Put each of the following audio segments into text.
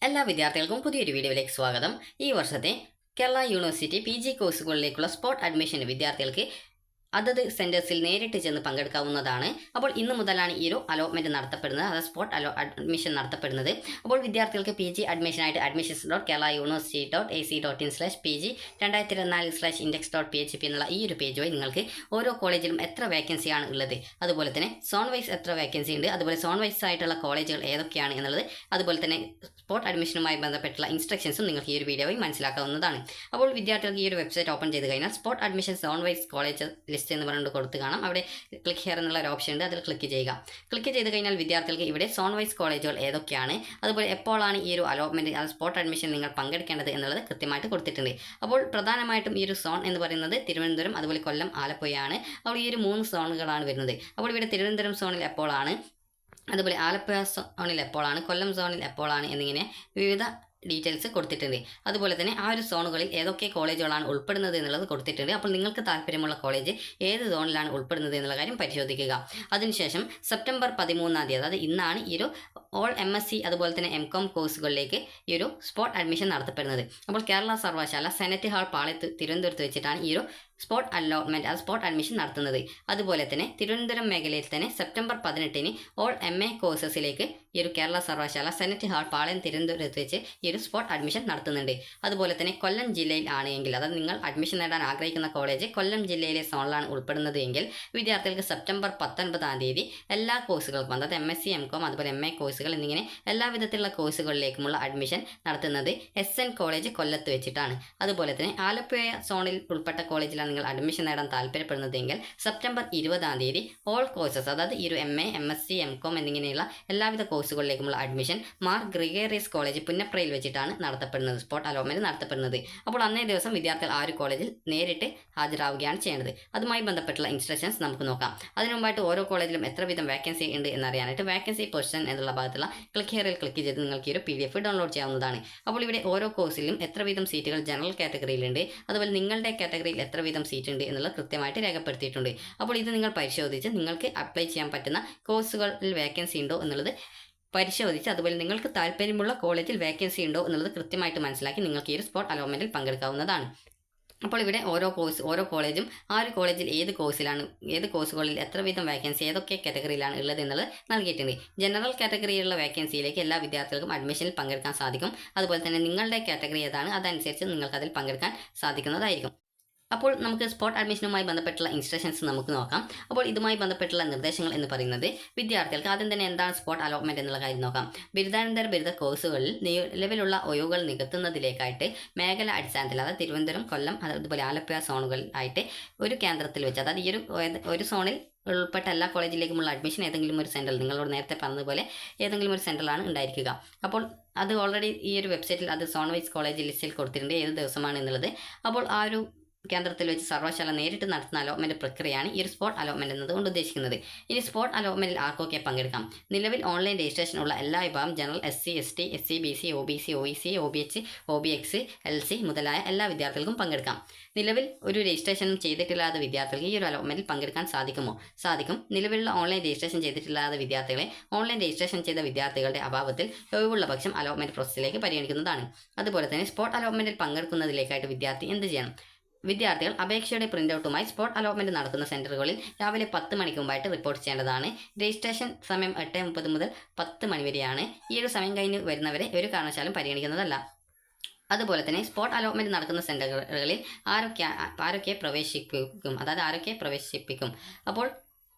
എല്ലാ വിദ്യാർത്ഥികൾക്കും പുതിയൊരു വീഡിയോയിലേക്ക് സ്വാഗതം. ഈ വർഷത്തെ കേരള യൂണിവേഴ്സിറ്റി PG കോഴ്സുകളിലേക്കുള്ള സ്പോട്ട് അഡ്മിഷന് വിദ്യാർത്ഥികൾക്ക് അതത് സെൻറ്റേഴ്സിൽ നേരിട്ട് ചെന്ന് പങ്കെടുക്കാവുന്നതാണ്. അപ്പോൾ ഇന്ന് മുതലാണ് ഈ ഒരു അലോട്ട്മെൻറ്റ് നടത്തപ്പെടുന്നത്, അതായത് സ്പോട്ട് അഡ്മിഷൻ നടത്തപ്പെടുന്നത്. അപ്പോൾ വിദ്യാർത്ഥികൾക്ക് PG അഡ്മിഷനായിട്ട് admissions.keralauniversity.ac.in/pg 2024/index.php എന്നുള്ള ഈ ഒരു പേജ് വഴി നിങ്ങൾക്ക് ഓരോ കോളേജിലും എത്ര വേക്കൻസിയാണ് ഉള്ളത്, അതുപോലെ തന്നെ സോൺ വൈസ് എത്ര വേക്കൻസി ഉണ്ട്, അതുപോലെ സോൺ വൈസ് ആയിട്ടുള്ള കോളേജുകൾ ഏതൊക്കെയാണ് എന്നുള്ളത്, അതുപോലെ തന്നെ സ്പോട്ട് അഡ്മിഷനുമായി ബന്ധപ്പെട്ടുള്ള ഇൻസ്ട്രക്ഷൻസും നിങ്ങൾക്ക് ഈ ഒരു വീഡിയോ വഴി മനസ്സിലാക്കാവുന്നതാണ്. അപ്പോൾ വിദ്യാർത്ഥികൾക്ക് ഈ ഒരു വെബ്സൈറ്റ് ഓപ്പൺ ചെയ്ത് കഴിഞ്ഞാൽ spot admission zone wise college list എന്ന് പറഞ്ഞുകൊണ്ട് കൊടുത്ത് കാണാം. അവിടെ ക്ലിക്ക് ഹിയർ എന്നുള്ള ഒരു ഓപ്ഷൻ ഉണ്ട്, അതിൽ ക്ലിക്ക് ചെയ്യുക. ക്ലിക്ക് ചെയ്ത് കഴിഞ്ഞാൽ വിദ്യാർത്ഥികൾക്ക് ഇവിടെ സോൺ വൈസ് കോളേജുകൾ ഏതൊക്കെയാണ്, അതുപോലെ എപ്പോഴാണ് ഈ ഒരു അലോട്ട്മെൻറ്റ് അത് സ്പോട്ട് അഡ്മിഷൻ നിങ്ങൾ പങ്കെടുക്കേണ്ടത് എന്നുള്ളത് കൃത്യമായിട്ട് കൊടുത്തിട്ടുണ്ട്. അപ്പോൾ പ്രധാനമായിട്ടും ഈ ഒരു സോൺ എന്ന് പറയുന്നത് തിരുവനന്തപുരം, അതുപോലെ കൊല്ലം, ആലപ്പുഴയാണ്. അപ്പോൾ ഈ ഒരു 3 സോണുകളാണ് വരുന്നത്. അപ്പോൾ ഇവിടെ തിരുവനന്തപുരം സോണിൽ എപ്പോഴാണ്, അതുപോലെ ആലപ്പുഴ സോണിൽ എപ്പോഴാണ്, കൊല്ലം സോണിൽ എപ്പോഴാണ് എന്നിങ്ങനെ വിവിധ ഡീറ്റെയിൽസ് കൊടുത്തിട്ടുണ്ട്. അതുപോലെ തന്നെ ആ ഒരു സോണുകളിൽ ഏതൊക്കെ കോളേജുകളാണ് ഉൾപ്പെടുന്നത് എന്നുള്ളത് കൊടുത്തിട്ടുണ്ട്. അപ്പോൾ നിങ്ങൾക്ക് താല്പര്യമുള്ള കോളേജ് ഏത് സോണിലാണ് ഉൾപ്പെടുന്നത് എന്നുള്ള കാര്യം പരിശോധിക്കുക. അതിനുശേഷം സെപ്റ്റംബർ 13-ാം തീയതി, അതായത് ഇന്നാണ് ഈ ഒരു ഓൾ MSc അതുപോലെ തന്നെ MCOM കോഴ്സുകളിലേക്ക് ഈ ഒരു സ്പോട്ട് അഡ്മിഷൻ നടത്തപ്പെടുന്നത്. അപ്പോൾ കേരള സർവകലാശാല സെനറ്റ് ഹാൾ പാളയത്ത് തിരുവനന്തപുരത്ത് വെച്ചിട്ടാണ് ഈ ഒരു സ്പോട്ട് അലോട്ട്മെൻറ്റ് അത് സ്പോട്ട് അഡ്മിഷൻ നടത്തുന്നത്. അതുപോലെ തന്നെ തിരുവനന്തപുരം മേഖലയിൽ തന്നെ സെപ്റ്റംബർ 18-ന് ഓൾ MA കോഴ്സസിലേക്ക് ഈ ഒരു കേരള സർവകലാശാല സെനറ്റ് ഹാൾ പാളയം തിരുവനന്തപുരത്ത് വെച്ച് ഈ ഒരു സ്പോട്ട് അഡ്മിഷൻ നടത്തുന്നുണ്ട്. അതുപോലെ തന്നെ കൊല്ലം ജില്ലയിൽ ആണെങ്കിൽ, അതായത് നിങ്ങൾ അഡ്മിഷൻ നേടാൻ ആഗ്രഹിക്കുന്ന കോളേജ് കൊല്ലം ജില്ലയിലെ സോണിലാണ് ഉൾപ്പെടുന്നത് എങ്കിൽ വിദ്യാർത്ഥികൾക്ക് സെപ്റ്റംബർ 19-ാം തീയതി എല്ലാ കോഴ്സുകൾക്കും, അതായത് MSc MCOM അതുപോലെ MA കോഴ്സുകൾ എന്നിങ്ങനെ എല്ലാ വിധത്തിലുള്ള കോഴ്സുകളിലേക്കുമുള്ള അഡ്മിഷൻ നടത്തുന്നത് SN കോളേജ് കൊല്ലത്ത് വെച്ചിട്ടാണ്. അതുപോലെ തന്നെ ആലപ്പുഴ സോണിൽ ഉൾപ്പെട്ട കോളേജിലാണ് നിങ്ങൾ അഡ്മിഷൻ നേടാൻ താല്പര്യപ്പെടുന്നതെങ്കിൽ സെപ്റ്റംബർ 20-ാം തീയതി ഓൾ കോഴ്സസ്, അതായത് ഈ ഒരു MA MSc MCOM എന്നിങ്ങനെയുള്ള എല്ലാവിധ കോഴ്സുകളിലേക്കുമുള്ള അഡ്മിഷൻ മാർ ഗ്രിഗേറിയസ് കോളേജ് പുന്നപ്രയിൽ വെച്ചിട്ടാണ് നടത്തപ്പെടുന്നത്, സ്പോട്ട് അലോട്ട്മെൻറ്റ് നടത്തപ്പെടുന്നത്. അപ്പോൾ അന്നേ ദിവസം വിദ്യാർത്ഥികൾ ആ ഒരു കോളേജിൽ നേരിട്ട് ഹാജരാവുകയാണ് ചെയ്യേണ്ടത്. അതുമായി ബന്ധപ്പെട്ടുള്ള ഇൻസ്ട്രക്ഷൻസ് നമുക്ക് നോക്കാം. അതിനു മുമ്പായിട്ട് ഓരോ കോളേജിലും എത്ര വീതം വേക്കൻസി ഉണ്ട് എന്നറിയാനായിട്ട് വേക്കൻസി പൊസിഷൻ എന്നുള്ള ഭാഗത്തുള്ള ക്ലിക്ക് ഹിയറിൽ ക്ലിക്ക് ചെയ്ത് നിങ്ങൾക്ക് ഈ ഒരു PDF ഡൗൺലോഡ് ചെയ്യാവുന്നതാണ്. അപ്പോൾ ഇവിടെ ഓരോ കോഴ്സിലും എത്ര വീതം സീറ്റുകൾ ജനറൽ കാറ്റഗറിയിലുണ്ട്, അതുപോലെ നിങ്ങളുടെ കാറ്റഗറിയിൽ എത്ര വീതം സീറ്റ് ഉണ്ട് എന്നുള്ളത് കൃത്യമായിട്ട് രേഖപ്പെടുത്തിയിട്ടുണ്ട്. അപ്പോൾ ഇത് നിങ്ങൾ പരിശോധിച്ച് നിങ്ങൾക്ക് അപ്ലൈ ചെയ്യാൻ പറ്റുന്ന കോഴ്സുകളിൽ വേക്കൻസി ഉണ്ടോ എന്നുള്ളത് പരിശോധിച്ച്, അതുപോലെ നിങ്ങൾക്ക് താല്പര്യമുള്ള കോളേജിൽ വേക്കൻസി ഉണ്ടോ എന്നുള്ളത് കൃത്യമായിട്ട് മനസ്സിലാക്കി നിങ്ങൾക്ക് ഈ ഒരു സ്പോട്ട് അലോട്ട്മെൻറ്റിൽ പങ്കെടുക്കാവുന്നതാണ്. അപ്പോൾ ഇവിടെ ഓരോ കോളേജും ആ ഒരു കോളേജിൽ ഏത് കോഴ്സുകളിൽ എത്ര വീതം വേക്കൻസി ഏതൊക്കെ കാറ്റഗറിയിലാണ് ഉള്ളത് എന്നുള്ളത് നൽകിയിട്ടുണ്ട്. ജനറൽ കാറ്റഗറിയിലുള്ള വേക്കൻസിയിലേക്ക് എല്ലാ വിദ്യാർത്ഥികൾക്കും അഡ്മിഷനിൽ പങ്കെടുക്കാൻ സാധിക്കും. അതുപോലെ തന്നെ നിങ്ങളുടെ കാറ്റഗറി ഏതാണ് അതനുസരിച്ച് നിങ്ങൾക്ക് അതിൽ പങ്കെടുക്കാൻ സാധിക്കുന്നതായിരിക്കും. അപ്പോൾ നമുക്ക് സ്പോട്ട് അഡ്മിഷനുമായി ബന്ധപ്പെട്ടുള്ള ഇൻസ്ട്രക്ഷൻസ് നമുക്ക് നോക്കാം. അപ്പോൾ ഇതുമായി ബന്ധപ്പെട്ടുള്ള നിർദ്ദേശങ്ങൾ എന്ന് പറയുന്നത് വിദ്യാർത്ഥികൾക്ക് ആദ്യം തന്നെ എന്താണ് സ്പോട്ട് അലോട്ട്മെൻറ്റ് എന്നുള്ള കാര്യം നോക്കാം. ബിരുദാനന്തര ബിരുദ കോഴ്സുകളിൽ നിലവിലുള്ള ഒഴിവുകൾ നികത്തുന്നതിലേക്കായിട്ട് മേഖല അടിസ്ഥാനത്തിൽ, അതായത് തിരുവനന്തപുരം, കൊല്ലം, അതുപോലെ ആലപ്പുഴ സോണുകളിലായിട്ട് ഒരു കേന്ദ്രത്തിൽ വെച്ച്, അതായത് ഈ ഒരു സോണിൽ ഉൾപ്പെട്ട എല്ലാ കോളേജിലേക്കുമുള്ള അഡ്മിഷൻ ഏതെങ്കിലും ഒരു സെൻറ്ററിൽ, നിങ്ങളോട് നേരത്തെ പറഞ്ഞതുപോലെ ഏതെങ്കിലും ഒരു സെൻറ്ററിലാണ് ഉണ്ടായിരിക്കുക. അപ്പോൾ അത് ഓൾറെഡി ഈ ഒരു വെബ്സൈറ്റിൽ അത് സോൺ വൈസ് കോളേജ് ലിസ്റ്റിൽ കൊടുത്തിട്ടുണ്ട് ഏത് ദിവസമാണ് എന്നുള്ളത്. അപ്പോൾ ആ ഒരു കേന്ദ്രത്തിൽ വെച്ച് സർവകലാശാല നേരിട്ട് നടത്തുന്ന അലോട്ട്മെൻറ്റ് പ്രക്രിയയാണ് ഈ ഒരു സ്പോട്ട് അലോട്ട്മെൻറ്റ് എന്നതുകൊണ്ട് ഉദ്ദേശിക്കുന്നത്. ഇനി സ്പോട്ട് അലോട്ട്മെൻറ്റിൽ ആർക്കൊക്കെ പങ്കെടുക്കാം? നിലവിൽ ഓൺലൈൻ രജിസ്ട്രേഷൻ ഉള്ള എല്ലാ വിഭാഗം general, SC ST SC BC OBC OEC OBH OBX LC മുതലായ എല്ലാ വിദ്യാർത്ഥികൾക്കും പങ്കെടുക്കാം. നിലവിൽ ഒരു രജിസ്ട്രേഷനും ചെയ്തിട്ടില്ലാത്ത വിദ്യാർത്ഥികൾക്ക് ഈ ഒരു അലോട്ട്മെൻറ്റിൽ പങ്കെടുക്കാൻ സാധിക്കുമോ? സാധിക്കും. നിലവിലുള്ള ഓൺലൈൻ രജിസ്ട്രേഷൻ ചെയ്തിട്ടില്ലാത്ത വിദ്യാർത്ഥികളെ ഓൺലൈൻ രജിസ്ട്രേഷൻ ചെയ്ത വിദ്യാർത്ഥികളുടെ അഭാവത്തിൽ ഒഴിവുള്ള പക്ഷം അലോട്ട്മെൻറ്റ് പ്രോസസ്സിലേക്ക് പരിഗണിക്കുന്നതാണ്. അതുപോലെ തന്നെ സ്പോട്ട് അലോട്ട്മെൻറ്റിൽ പങ്കെടുക്കുന്നതിലേക്കായിട്ട് വിദ്യാർത്ഥി എന്ത് ചെയ്യണം? വിദ്യാർത്ഥികൾ അപേക്ഷയുടെ പ്രിൻ്റ് സ്പോട്ട് അലോട്ട്മെൻറ്റ് നടക്കുന്ന സെൻറ്ററുകളിൽ രാവിലെ 10 മണിക്ക് മുമ്പായിട്ട് റിപ്പോർട്ട് ചെയ്യേണ്ടതാണ്. രജിസ്ട്രേഷൻ സമയം 8:30 മുതൽ 10 മണി വരെയാണ്. ഈ ഒരു സമയം കഴിഞ്ഞ് വരുന്നവരെ ഒരു കാരണവശാലും പരിഗണിക്കുന്നതല്ല. അതുപോലെ തന്നെ സ്പോട്ട് അലോട്ട്മെൻറ്റ് നടക്കുന്ന സെൻറ്ററുകളിൽ ആരൊക്കെ പ്രവേശിപ്പിക്കും അപ്പോൾ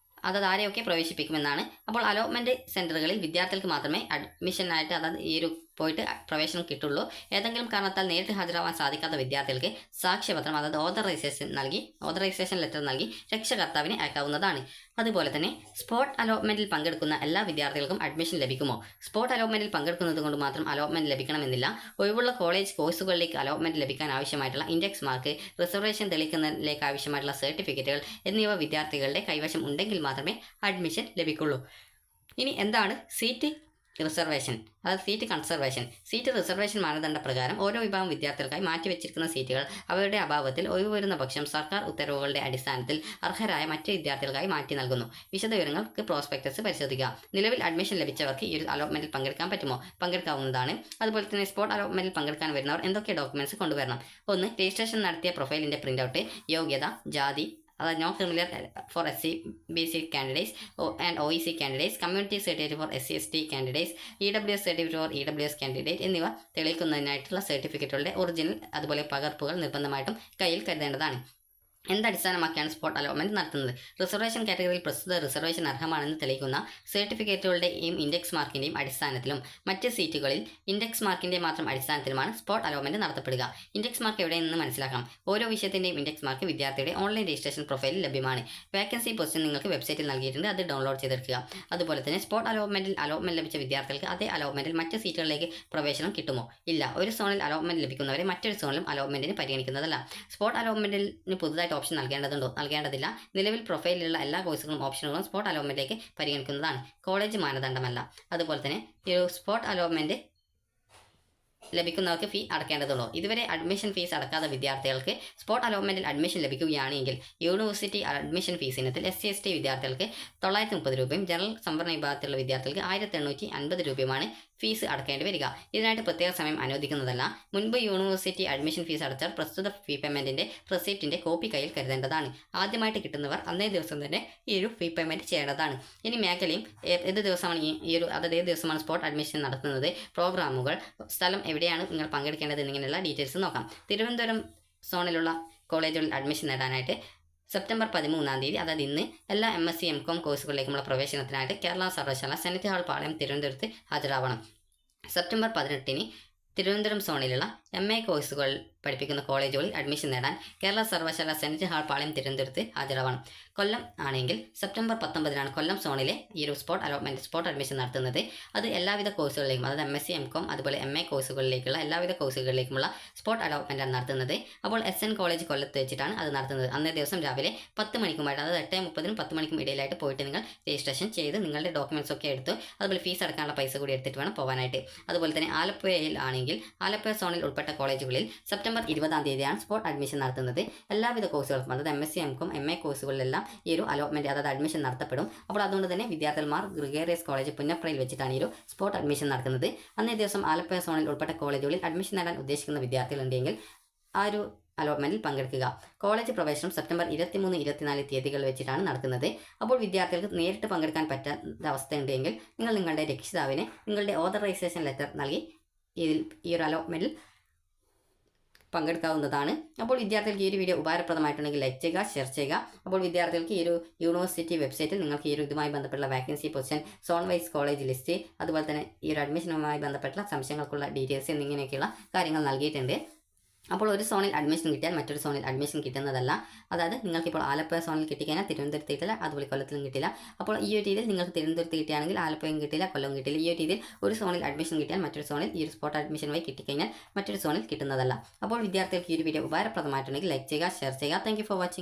ആരെയൊക്കെ പ്രവേശിപ്പിക്കുമെന്നാണ്. അപ്പോൾ അലോട്ട്മെൻറ്റ് സെൻറ്ററുകളിൽ വിദ്യാർത്ഥികൾക്ക് മാത്രമേ അഡ്മിഷനായിട്ട്, അതായത് ഈ ഒരു പോയിട്ട് പ്രവേശനം കിട്ടുള്ളൂ. ഏതെങ്കിലും കാരണത്താൽ നേരിട്ട് ഹാജരാവാൻ സാധിക്കാത്ത വിദ്യാർത്ഥികൾക്ക് സാക്ഷ്യപത്രം, അതായത് ഓതറൈസേഷൻ ലെറ്റർ നൽകി രക്ഷകർത്താവിനെ അയക്കാവുന്നതാണ്. അതുപോലെ തന്നെ സ്പോട്ട് അലോട്ട്മെൻറ്റിൽ പങ്കെടുക്കുന്ന എല്ലാ വിദ്യാർത്ഥികൾക്കും അഡ്മിഷൻ ലഭിക്കുമോ? സ്പോട്ട് അലോട്ട്മെൻറ്റിൽ പങ്കെടുക്കുന്നത് കൊണ്ട് മാത്രം അലോട്ട്മെൻറ്റ് ലഭിക്കണമെന്നില്ല. ഒഴിവുള്ള കോളേജ് കോഴ്സുകളിലേക്ക് അലോട്ട്മെൻറ്റ് ലഭിക്കാൻ ആവശ്യമായിട്ടുള്ള ഇൻഡെക്സ് മാർക്ക്, റിസർവേഷൻ തെളിയിക്കുന്നതിലേക്ക് ആവശ്യമായിട്ടുള്ള സർട്ടിഫിക്കറ്റുകൾ എന്നിവ വിദ്യാർത്ഥികളുടെ കൈവശം ഉണ്ടെങ്കിൽ മാത്രമേ അഡ്മിഷൻ ലഭിക്കുള്ളൂ. ഇനി എന്താണ് സീറ്റ് റിസർവേഷൻ, അതായത് സീറ്റ് കൺസർവേഷൻ. സീറ്റ് റിസർവേഷൻ മാനദണ്ഡ പ്രകാരം ഓരോ വിഭാഗം വിദ്യാർത്ഥികൾക്കായി മാറ്റിവെച്ചിരിക്കുന്ന സീറ്റുകൾ അവരുടെ അഭാവത്തിൽ ഒഴിവുവരുന്ന പക്ഷം സർക്കാർ ഉത്തരവുകളുടെ അടിസ്ഥാനത്തിൽ അർഹരായ മറ്റ് വിദ്യാർത്ഥികൾക്കായി മാറ്റി നൽകുന്നു. വിശദവിവരങ്ങൾക്ക് പ്രോസ്പെക്ടസ് പരിശോധിക്കുക. നിലവിൽ അഡ്മിഷൻ ലഭിച്ചവർക്ക് ഈ ഒരു അലോട്ട്മെന്റിൽ പങ്കെടുക്കാൻ പറ്റുമോ? പങ്കെടുക്കാവുന്നതാണ്. അതുപോലെ തന്നെ സ്പോട്ട് അലോട്ട്മെന്റിൽ പങ്കെടുക്കാൻ വരുന്നവർ എന്തൊക്കെ ഡോക്യുമെന്റ്സ് കൊണ്ടുവരണം? 1. രജിസ്ട്രേഷൻ നടത്തിയ പ്രൊഫൈലിന്റെ പ്രിന്റൗട്ട്, യോഗ്യത, ജാതി, non criminal for SC BC candidates and OEC candidates, community certificate for SC ST candidates, EWS certificate for EWS candidate എന്നിവ തെളിയിക്കുന്നതിനായിട്ടുള്ള സർട്ടിഫിക്കറ്റുകളുടെ ഒറിജിനൽ അതുപോലെ പകർപ്പുകൾ നിർബന്ധമായിട്ടും കയ്യിൽ കരുതേണ്ടതാണ്. എന്തടിസ്ഥാനമാക്കിയാണ് സ്പോട്ട് അലോട്ട്മെന്റ് നടത്തുന്നത്? റിസർവേഷൻ കാറ്റഗറിയിൽ പ്രസ്തുത റിസർവേഷൻ അർഹമാണെന്ന് തെളിയിക്കുന്ന സർട്ടിഫിക്കറ്റുകളുടെയും ഇൻഡെക്സ് മാർക്കിന്റെയും അടിസ്ഥാനത്തിലും മറ്റ് സീറ്റുകളിൽ ഇൻഡെക്സ് മാർക്കിന്റെ മാത്രം അടിസ്ഥാനത്തിലുമാണ് സ്പോട്ട് അലോട്ട്മെന്റ് നടത്തപ്പെടുക. ഇൻഡെക്സ് മാർക്ക് എവിടെയെന്ന് മനസ്സിലാക്കാം. ഓരോ വിഷയത്തിന്റെയും ഇൻഡെക്സ് മാർക്ക് വിദ്യാർത്ഥിയുടെ ഓൺലൈൻ രജിസ്ട്രേഷൻ പ്രൊഫൈലിൽ ലഭ്യമാണ്. വേക്കൻസി പൊസിഷൻ നിങ്ങൾക്ക് വെബ്സൈറ്റിൽ നൽകിയിട്ടുണ്ട്, അത് ഡൗൺലോഡ് ചെയ്തെടുക്കുക. അതുപോലെ തന്നെ സ്പോട്ട് അലോട്ട്മെന്റിൽ അലോട്ട്മെന്റ് ലഭിച്ച വിദ്യാർത്ഥികൾക്ക് അതേ അലോട്ട്മെന്റിൽ മറ്റ് സീറ്റുകളിലേക്ക് പ്രവേശനം കിട്ടുമോ? ഇല്ല. ഒരു സോണിൽ അലോട്ട്മെന്റ് ലഭിക്കുന്നവരെ മറ്റൊരു സോണിലും അലോട്ട്മെന്റിന് പരിഗണിക്കുന്നതല്ല. സ്പോട്ട് അലോട്ട്മെന്റിന് പുതുതായിട്ട് ഓപ്ഷൻ നൽകേണ്ടതില്ല. നിലവിൽ പ്രൊഫൈലിലുള്ള എല്ലാ കോഴ്സുകളും ഓപ്ഷനുകളും സ്പോട്ട് അലോട്ട്മെന്റിലേക്ക് പരിഗണിക്കുന്നതാണ്. കോളേജ് മാനദണ്ഡമല്ല. അതുപോലെ തന്നെ ഈ ഒരു സ്പോട്ട് അലോട്ട്മെന്റ് ലഭിക്കുന്നവർക്ക് ഫീ അടക്കേണ്ടതുള്ളൂ. ഇതുവരെ അഡ്മിഷൻ ഫീസ് അടക്കാത്ത വിദ്യാർത്ഥികൾക്ക് സ്പോട്ട് അലോട്ട്മെന്റിൽ അഡ്മിഷൻ ലഭിക്കുകയാണെങ്കിൽ യൂണിവേഴ്സിറ്റി അഡ്മിഷൻ ഫീസ് ഇനത്തിൽ SC ST വിദ്യാർത്ഥികൾക്ക് 930 രൂപയും ജനറൽ സംവരണ വിഭാഗത്തിലുള്ള വിദ്യാർത്ഥികൾക്ക് 1850 രൂപയുമാണ് ഫീസ് അടക്കേണ്ടി വരിക. ഇതിനായിട്ട് പ്രത്യേക സമയം അനുവദിക്കുന്നതല്ല. മുൻപ് യൂണിവേഴ്സിറ്റി അഡ്മിഷൻ ഫീസ് അടച്ചാൽ പ്രസ്തുത ഫീ പേയ്മെന്റിന്റെ റെസിപ്റ്റിന്റെ കോപ്പി കയ്യിൽ കരുതേണ്ടതാണ്. ആദ്യമായിട്ട് കിട്ടുന്നവർ അന്നേ ദിവസം തന്നെ ഈ ഒരു ഫീ പേയ്മെന്റ് ചെയ്യേണ്ടതാണ്. ഇനി മേഖലയും ഏത് ദിവസമാണ് ഏത് ദിവസമാണ് സ്പോട്ട് അഡ്മിഷൻ നടത്തുന്നത്, പ്രോഗ്രാമുകൾ, സ്ഥലം എവിടെയാണ് നിങ്ങൾ പങ്കെടുക്കേണ്ടത് എന്നിങ്ങനെയുള്ള ഡീറ്റെയിൽസ് നോക്കാം. തിരുവനന്തപുരം സോണിലുള്ള കോളേജുകളിൽ അഡ്മിഷൻ നേടാനായിട്ട് സെപ്റ്റംബർ 13-ാം തീയതി, അതായത് ഇന്ന്, എല്ലാ MSc MCom കോഴ്സുകളിലേക്കുള്ള പ്രവേശനത്തിനായിട്ട് കേരള സർവകലാശാല സെനറ്റ് ഹാൾ പാളയം തിരുവനന്തപുരത്ത് ഹാജരാവണം. സെപ്റ്റംബർ 18-ന് തിരുവനന്തപുരം സോണിലുള്ള MA കോഴ്സുകൾ പഠിപ്പിക്കുന്ന കോളേജുകളിൽ അഡ്മിഷൻ നേടാൻ കേരള സർവകലാശാല സെനറ്റ് ഹാൾ പാളയം തിരുവനന്തപുരത്ത് ഹാജരാവണം. കൊല്ലം ആണെങ്കിൽ സെപ്റ്റംബർ 19-നാണ് കൊല്ലം സോണിലെ ഈ ഒരു സ്പോട്ട് അഡ്മിഷൻ നടത്തുന്നത്. അത് എല്ലാവിധ കോഴ്സുകളിലേക്കും, അതായത് MSc MCom അതുപോലെ MA കോഴ്സുകളിലേക്കുള്ള എല്ലാവിധ കോഴ്സുകളിലേക്കുമുള്ള സ്പോട്ട് അലോട്ട്മെന്റാണ് നടത്തുന്നത്. അപ്പോൾ SN കോളേജ് കൊല്ലത്ത് വെച്ചിട്ടാണ് അത് നടത്തുന്നത്. അന്നേ ദിവസം രാവിലെ 10 മണിക്കുമായിട്ട്, അതായത് 8:30-നും 10 മണിക്കും ഇടയിലായിട്ട് പോയിട്ട് നിങ്ങൾ രജിസ്ട്രേഷൻ ചെയ്ത് നിങ്ങളുടെ ഡോക്യുമെന്റ്സ് ഒക്കെ എടുത്തു, അതുപോലെ ഫീസ് അടക്കാനുള്ള പൈസ കൂടി എടുത്തിട്ട് വേണം പോകാനായിട്ട്. അതുപോലെ തന്നെ ആലപ്പുഴയിൽ ആണെങ്കിൽ ആലപ്പുഴ സോണിൽ ഉൾപ്പെട്ട കോളേജുകളിൽ സെപ്റ്റംബർ 20-ാം തീയതിയാണ് സ്പോട്ട് അഡ്മിഷൻ നടത്തുന്നത്. എല്ലാവിധ കോഴ്സുകൾക്കും, അതായത് MSc MCom MA കോഴ്സുകളിലെല്ലാം ഈ ഒരു അലോട്ട്മെന്റ്, അതായത് അഡ്മിഷൻ നടത്തപ്പെടും. അപ്പോൾ അതുകൊണ്ട് തന്നെ വിദ്യാർത്ഥിമാർ ഗ്രിഗേറിയസ് കോളേജ് പുന്നപ്രയിൽ വെച്ചിട്ടാണ് ഈ ഒരു സ്പോട്ട് അഡ്മിഷൻ നടക്കുന്നത്. അന്നേ ദിവസം ആലപ്പുഴ സോണിൽ ഉൾപ്പെട്ട കോളേജുകളിൽ അഡ്മിഷൻ നേടാൻ ഉദ്ദേശിക്കുന്ന വിദ്യാർത്ഥികളുണ്ടെങ്കിൽ ആ ഒരു അലോട്ട്മെന്റിൽ പങ്കെടുക്കുക. കോളേജ് പ്രവേശനം സെപ്റ്റംബർ 23, 24 തീയതികൾ വെച്ചിട്ടാണ് നടക്കുന്നത്. അപ്പോൾ വിദ്യാർത്ഥികൾക്ക് നേരിട്ട് പങ്കെടുക്കാൻ പറ്റാത്ത അവസ്ഥയുണ്ടെങ്കിൽ നിങ്ങൾ നിങ്ങളുടെ രക്ഷിതാവിന് നിങ്ങളുടെ ഓതറൈസേഷൻ ലെറ്റർ നൽകി ഈ ഒരു അലോട്ട്മെന്റിൽ പങ്കെടുക്കാവുന്നതാണ്. അപ്പോൾ വിദ്യാർത്ഥികൾക്ക് ഈ ഒരു വീഡിയോ ഉപകാരപ്രദമായിട്ടുണ്ടെങ്കിൽ ലൈക്ക് ചെയ്യുക, ഷെയർ ചെയ്യുക. അപ്പോൾ വിദ്യാർത്ഥികൾക്ക് ഈ ഒരു യൂണിവേഴ്സിറ്റി വെബ്സൈറ്റിൽ നിങ്ങൾക്ക് ഈ ഒരു ഇതുമായി ബന്ധപ്പെട്ടുള്ള vacancy position, zone wise college list, അതുപോലെ തന്നെ ഈ ഒരു അഡ്മിഷനുമായി ബന്ധപ്പെട്ടുള്ള സംശയങ്ങൾക്കുള്ള ഡീറ്റെയിൽസ് എന്നിങ്ങനെയൊക്കെയുള്ള കാര്യങ്ങൾ നൽകിയിട്ടുണ്ട്. അപ്പോൾ ഒരു സോണിൽ അഡ്മിഷൻ കിട്ടിയാൽ മറ്റൊരു സോണിൽ അഡ്മിഷൻ കിട്ടുന്നതല്ല. അതായത് നിങ്ങൾക്കിപ്പോൾ ആലപ്പുഴ സോണിൽ കിട്ടിക്കഴിഞ്ഞാൽ തിരുവനന്തപുരത്ത് കിട്ടില്ല, അതുപോലെ കൊല്ലത്തിലും കിട്ടില്ല. അപ്പോൾ ഈ ഒരു രീതിയിൽ നിങ്ങൾക്ക് തിരുവനന്തപുരത്ത് കിട്ടുകയാണെങ്കിൽ ആലപ്പുഴയും കിട്ടില്ല, കൊല്ലവും കിട്ടില്ല. ഈ ഒരു രീതിയിൽ ഒരു സോണിൽ അഡ്മിഷൻ കിട്ടിയാൽ മറ്റൊരു സോണിൽ ഈ ഒരു സ്പോട്ട് അഡ്മിഷൻ വഴി കിട്ടിക്കഴിഞ്ഞാൽ മറ്റൊരു സോണിൽ കിട്ടുന്നതല്ല. അപ്പോൾ വിദ്യാർത്ഥികൾക്ക് ഈ ഒരു വീഡിയോ ഉപകാരപ്രദമായിട്ടുണ്ടെങ്കിൽ ലൈക്ക് ചെയ്യുക, ഷെയർ ചെയ്യുക. Thank you for watching.